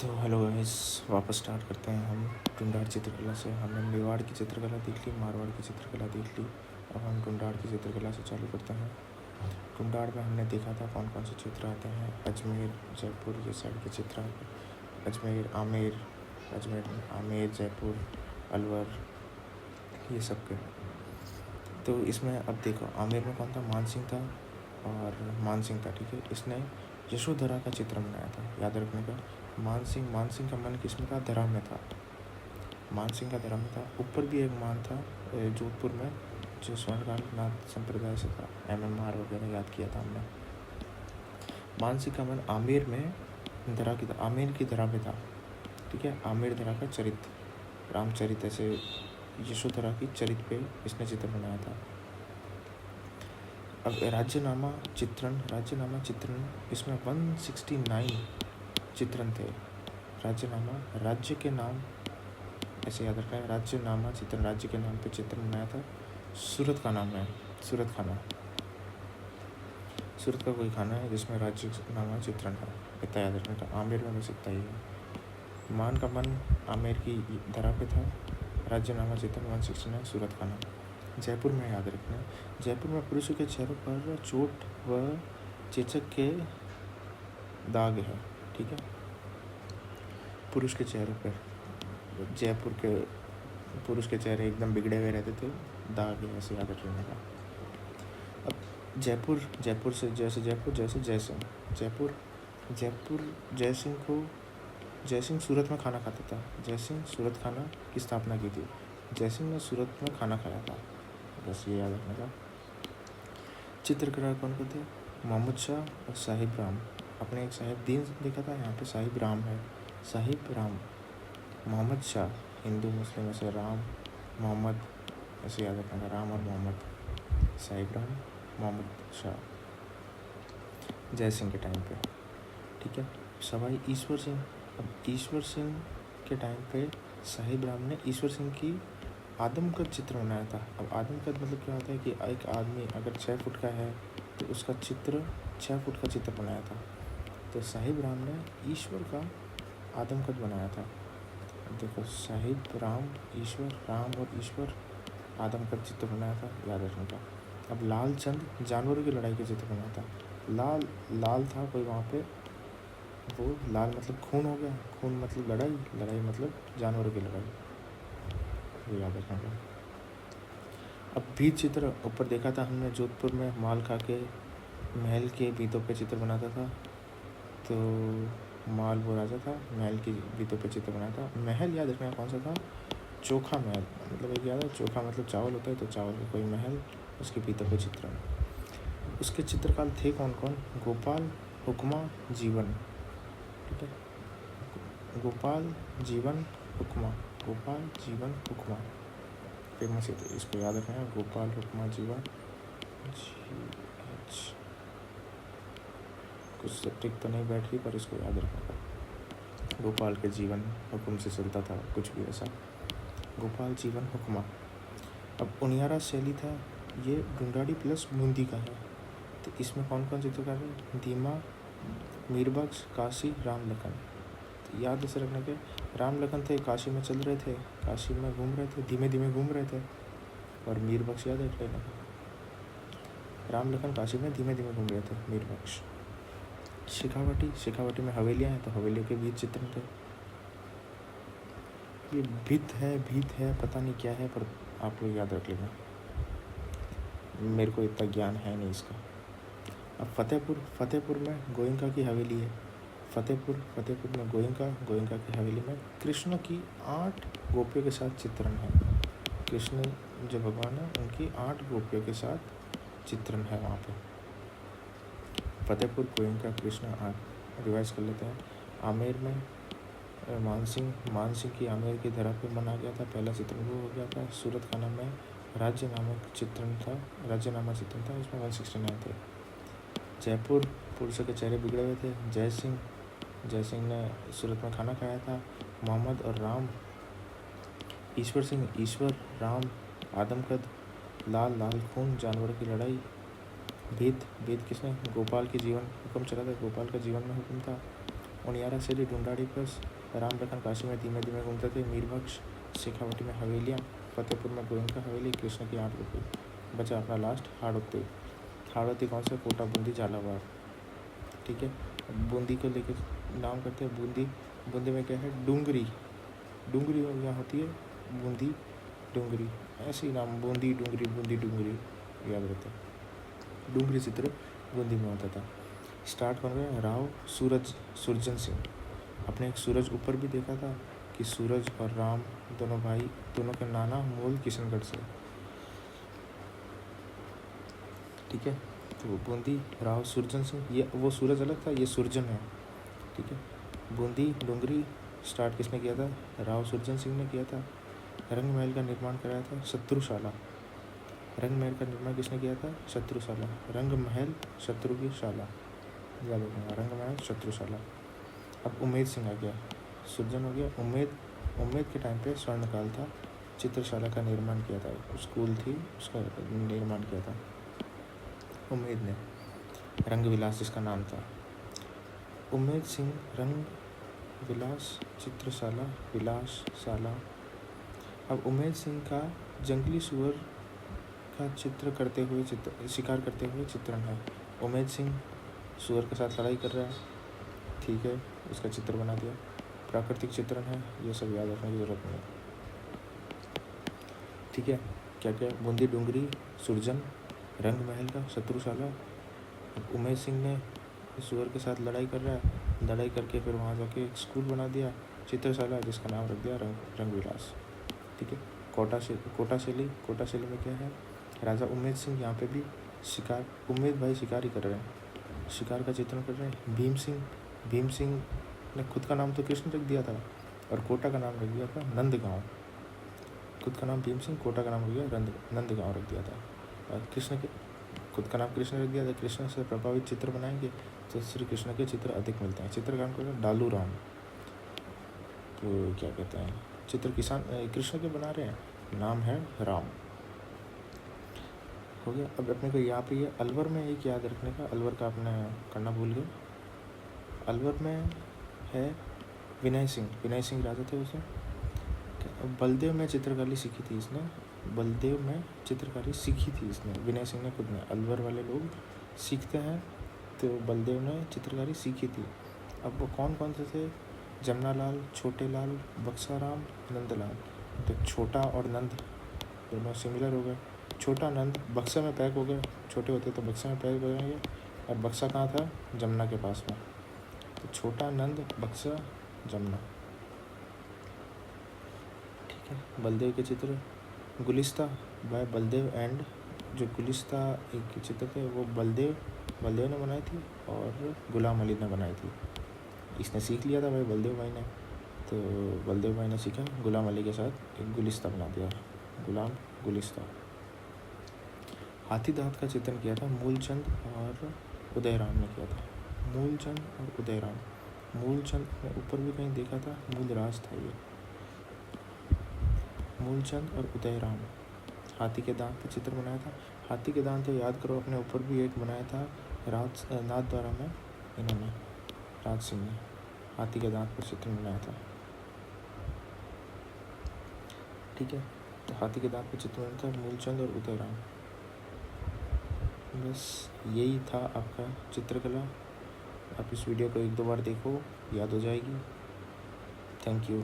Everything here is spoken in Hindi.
तो हेलो गाइस, वापस स्टार्ट करते हैं हम टुंडार चित्रकला से। हमने मेवाड़ की चित्रकला देख ली, मारवाड़ की चित्रकला देख ली। अब हम टुंडार की चित्रकला से चालू करते हैं। टुंडार में हमने देखा था कौन कौन से चित्र आते हैं। अजमेर, जयपुर, ये साइड के चित्र आते हैं। अजमेर, आमेर, जयपुर, अलवर, ये सब के। तो इसमें अब देखो, आमेर में कौन था? मान सिंह था और मान सिंह था, ठीक है। इसने यशोधरा का चित्र बनाया था, याद रखने का। मान सिंह का मन किस में था? धरा में था। मान सिंह का धरा में था। ऊपर भी एक मान था जोधपुर में, जो स्वर्णकाल नाथ संप्रदाय से था। MMR वगैरह याद किया था हमने। मान सिंह का मन आमेर में धरा की था, आमेर की धरा में था, ठीक है। आमेर धरा का चरित्र, रामचरित, ऐसे यशोधरा की चरित्र पे इसने चित्र बनाया था। अब राज्यनामा चित्रण इसमें 169 चित्रण थे। राज्यनामा, राज्य के नाम, ऐसे याद रखना है। राज्यनामा चित्रण, राज्य के नाम पे चित्रण बनाया था। सूरत का नाम है, सूरत खाना, सूरत का कोई खाना है जिसमें राज्यनामा चित्रण है, इतना याद रखना था। आमेर में बस इतना ही है। मान का मन आमेर की धरा पे था। राज्यनामा चित्रण 169, सूरत खाना। जयपुर में याद रखना है, जयपुर में पुरुषों के चेहरों पर चोट व चेचक के दाग है, ठीक है। पुरुष के चेहरों पर, जयपुर के पुरुष के चेहरे एकदम बिगड़े हुए रहते थे, दाग है, ऐसे याद रखने का। अब जयपुर से जयसिंह सूरत में खाना खाता था। जयसिंह सूरत खाना की स्थापना की थी। जयसिंह ने सूरत में खाना खाया था, बस ये याद रखने का। चित्रकार कौन थे? मोहम्मद शाह और साहिब राम। अपने एक साहिब दीन देखा था, यहाँ पे साहिब राम है। साहिब राम, मोहम्मद शाह, हिंदू मुस्लिम ऐसे, राम मोहम्मद, ऐसे याद रखना, राम और मोहम्मद। साहिब राम, मोहम्मद शाह, जय सिंह के टाइम पे, ठीक है। सवाई ईश्वर सिंह, अब ईश्वर सिंह के टाइम पे साहिब राम ने ईश्वर सिंह की आदमकद चित्र बनाया था। अब आदमकद मतलब क्या होता है कि एक आदमी अगर 6 फुट का है तो उसका चित्र 6 फुट का चित्र बनाया था। तो साहिब राम ने ईश्वर का आदमकद बनाया था। देखो, साहिब राम, ईश्वर, राम और ईश्वर, आदमकद चित्र बनाया था, याद रखने का। अब लालचंद जानवरों की लड़ाई के चित्र बनाया था। लाल था कोई वहाँ पे, वो लाल मतलब खून हो गया, खून मतलब लड़ाई, लड़ाई मतलब जानवरों की लड़ाई, ये याद रखना का। अब भीत चित्र ऊपर देखा था हमने, जोधपुर में माल खा के महल के भीतों पे चित्र बनाता था। तो माल वो राजा था, महल की भीतों पे चित्र बनाया था। महल याद रखना कौन सा था? चोखा महल, मतलब एक याद है, चोखा मतलब चावल होता है, तो चावल का कोई महल, उसके भीतर पे चित्रण। उसके चित्रकार थे कौन कौन? गोपाल, हुक्मा, जीवन, ठीक है। गोपाल, जीवन, हुक्मा, फेमस है, तो इसको याद रखना है। गोपाल, हुक्मा, जीवन, कुछ सटीक तो नहीं बैठ रही, पर इसको याद रखना। गोपाल के जीवन, हुक्म से चलता था, कुछ भी ऐसा। गोपाल, जीवन, हुक्मा। अब उनियारा शैली था, ये ढूंढाड़ी प्लस बूंदी का है। तो इसमें कौन कौन चित्रकार है? दीमा, मीरबख्श, काशी, राम लखन। तो याद ऐसे रखना के राम लखन थे, काशी में चल रहे थे, काशी में घूम रहे थे, धीमे धीमे घूम रहे थे। और मीरबख्श याद रख लेना, राम लखन काशी में धीमे धीमे घूम रहे थे, मीरबख्श। शेखावटी में हवेलियाँ हैं, तो हवेलियों के बीच चित्रण थे। ये भीत है, पता नहीं क्या है, पर आप लोग याद रख लेना, मेरे को इतना ज्ञान है नहीं इसका। अब फतेहपुर में गोयनका की हवेली है। फतेहपुर में गोयनका की हवेली में कृष्ण की 8 गोपियों के साथ चित्रण है। कृष्ण जो भगवान है, उनकी 8 गोपियों के साथ चित्रण है वहाँ पे। फतेहपुर, गोयनका, कृष्ण, 8 रिवाइज कर लेते हैं। आमेर में मानसिंह की आमेर की धरा पे मना गया था, पहला चित्रण वो हो गया था। सूरत खाना में राज्यनामा चित्रण था, इसमें 169 थे। जयपुर, पुरुषों के चेहरे बिगड़े हुए थे। जय सिंह ने सूरत में खाना खाया था। मोहम्मद और राम, ईश्वर, राम, आदमकद, लाल खून, जानवरों की लड़ाई। भेद किसने? गोपाल के जीवन, हुक्म चला था, गोपाल का जीवन में हुक्म था। उनियारा शैली ढूंढाड़ी प्लस राम लखन काशी में धीमे धीमे घूमते थे। मीरबख्श शेखावटी में हवेलियाँ, फतेहपुर में गोयनका हवेली, कृष्ण की 8 रुपये। बचा अपना लास्ट हाड़ौती। हाड़ौती कौन सा? कोटा, बूंदी, झालावाड़। ठीक है, बूंदी को लेकर नाम करते हैं बूंदी। बूंदी में क्या है? डूंगरी। डूंगरी यहाँ होती है बूंदी डूंगरी, ऐसे ही नाम बूंदी डूंगरी याद रहता है। डूंगरी चित्र बूंदी में होता था। स्टार्ट कर रहे हैं राव सुरजन सिंह। आपने एक सूरज ऊपर भी देखा था कि सूरज और राम दोनों भाई, दोनों के नाना मूल किशनगढ़ से। ठीक है, तो बूंदी राव सुरजन सिंह, ये वो सूरज अलग था, ये सुरजन है। ठीक है, बूंदी डूंगरी स्टार्ट किसने किया था? राव सुरजन सिंह ने किया था। रंग महल का निर्माण कराया था शत्रुशाला। रंग महल का निर्माण किसने किया था? शत्रुशाला। रंग महल शत्रु की शाला, याद रखना, रंग महल शत्रुशाला। अब उम्मेद सिंह आ गया, सुरजन हो गया। उम्मेद के टाइम पे स्वर्णकाल था, चित्रशाला का निर्माण किया था, स्कूल थी, उसका निर्माण किया था उम्मेद ने। रंग विलास जिसका नाम था। उम्मेद सिंह रंग विलास चित्रशाला विलासशाला। अब उम्मेद सिंह का जंगली सुअर का शिकार करते हुए चित्रण है। उम्मेद सिंह सुअर के साथ लड़ाई कर रहा है, ठीक है, उसका चित्र बना दिया। प्राकृतिक चित्रण है, ये सब याद रखने की जरूरत नहीं है। ठीक है, क्या क्या? बूंदी डूंगरी, सुरजन, रंग महल का शत्रुशाला। उम्मेद सिंह ने सुअर के साथ लड़ाई कर रहा है, लड़ाई करके फिर वहाँ जाके एक स्कूल बना दिया, चित्रशाला, जिसका नाम रख दिया रंग विलास। ठीक है, कोटा शैली में क्या है? राजा उम्मेद सिंह यहाँ पे भी शिकार, उम्मेद भाई शिकार ही कर रहे हैं, शिकार का चित्रण कर रहे हैं। भीम सिंह ने खुद का नाम तो कृष्ण रख दिया था और कोटा का नाम रख दिया था नंदगांव। खुद का नाम भीम सिंह, कोटा का नाम रख दिया नंदगांव रख दिया था। और कृष्ण के खुद का नाम कृष्ण रख दिया था। कृष्ण से प्रभावित चित्र बनाएंगे तो श्री कृष्ण के चित्र अधिक मिलते हैं। चित्रकार को डालू राम, तो क्या कहते हैं, चित्र कृष्ण के बना रहे हैं, नाम है राम। हो गया। अब अपने को यहाँ पे ये अलवर में एक याद रखने का, अलवर का आपने करना भूल गए। अलवर में है विनय सिंह राजा थे उसे। बलदेव में चित्रकारी सीखी थी इसने, विनय सिंह ने खुद ने। अलवर वाले लोग सीखते हैं, तो बलदेव ने चित्रकारी सीखी थी। अब वो कौन कौन से थे? जमुना लाल, छोटे लाल, बक्साराम, नंदलाल। तो छोटा और नंद दोनों सिमिलर हो गए। छोटा नंद बक्सा में पैक हो गए, छोटे होते तो बक्सा में पैक हो जाएंगे, और बक्सा कहाँ था? जमुना के पास में। तो छोटा नंद, बक्सा, जमुना। ठीक है, बलदेव के चित्र, गुलिस्ता बाय बलदेव एंड, जो गुलिस्ता एक चित्र थे वो बलदेव ने बनाई थी और गुलाम अली ने बनाई थी। इसने सीख लिया था भाई बलदेव भाई ने, तो बलदेव भाई ने सीखा, गुलाम अली के साथ एक गुलिस्ता बना दिया, गुलिस्ता। हाथी दांत का चित्रण किया था मूलचंद और उदयराम ने किया था। मूलचंद और उदयराम। मूलचंद ने ऊपर भी कहीं देखा था, मूलराज था ये। मूलचंद और उदयराम। हाथी के दांत पर चित्र बनाया था। हाथी के दांत तो याद करो, अपने ऊपर भी एक बनाया था नाथद्वारा में, इन्होंने, राज सिंह ने हाथी के दांत पर चित्र बनाया था। ठीक है, तो हाथी के दांत पर चित्र बनाया था मूलचंद और उदयराम। बस यही था आपका चित्रकला। आप इस वीडियो को 1-2 बार देखो, याद हो जाएगी। Thank you.